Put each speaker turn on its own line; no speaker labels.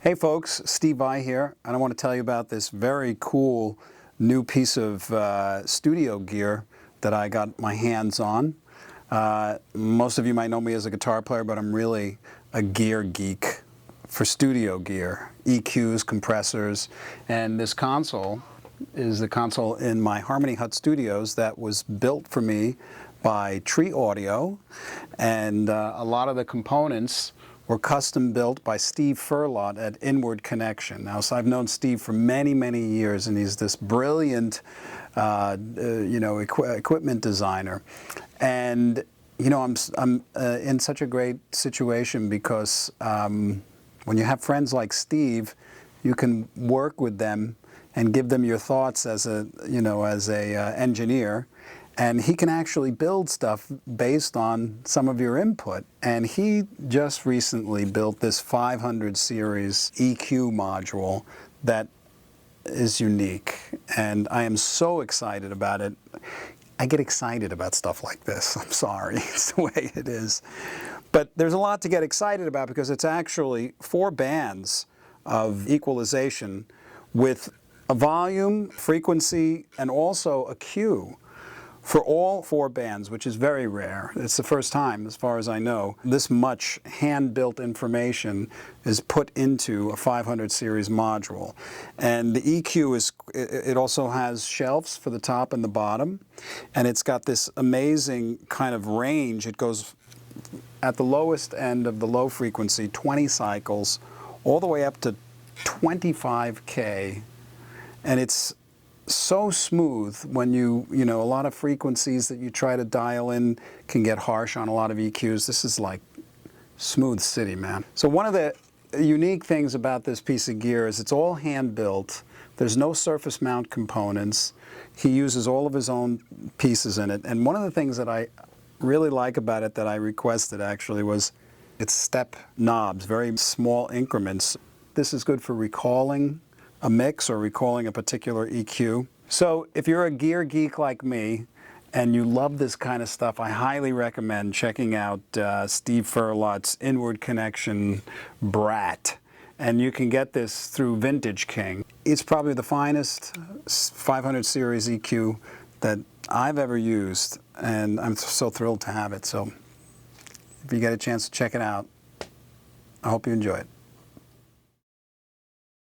Hey folks, Steve I here, and I want to tell you about this very cool new piece of studio gear that I got my hands on. Most of you might know me as a guitar player, but I'm really a gear geek for studio gear, EQs, compressors, and this console is the console in my Harmony Hut Studios that was built for me by Tree Audio, and a lot of the components were custom built by Steve Furlot at Inward Connection. Now, so I've known Steve for many, many years, and he's this brilliant, equipment designer. And I'm in such a great situation because when you have friends like Steve, you can work with them and give them your thoughts as a engineer. And he can actually build stuff based on some of your input. And he just recently built this 500 series EQ module that is unique. And I am so excited about it. I get excited about stuff like this. I'm sorry, it's the way it is. But there's a lot to get excited about because it's actually 4 bands of equalization with a volume, frequency, and also a cue. For all 4 bands, which is very rare, it's the first time, as far as I know, this much hand-built information is put into a 500 series module. And the EQ it also has shelves for the top and the bottom, and it's got this amazing kind of range. It goes at the lowest end of the low frequency, 20 cycles, all the way up to 25K, and it's so smooth when a lot of frequencies that you try to dial in can get harsh on a lot of EQs. This is like smooth city, man. So one of the unique things about this piece of gear is it's all hand built. There's no surface mount components. He uses all of his own pieces in it. And one of the things that I really like about it that I requested actually was its step knobs, very small increments. This is good for recalling a mix or recalling a particular EQ. So if you're a gear geek like me and you love this kind of stuff, I highly recommend checking out Steve Furlot's Inward Connection Brat. And you can get this through Vintage King. It's probably the finest 500 series EQ that I've ever used, and I'm so thrilled to have it. So if you get a chance to check it out, I hope you enjoy it.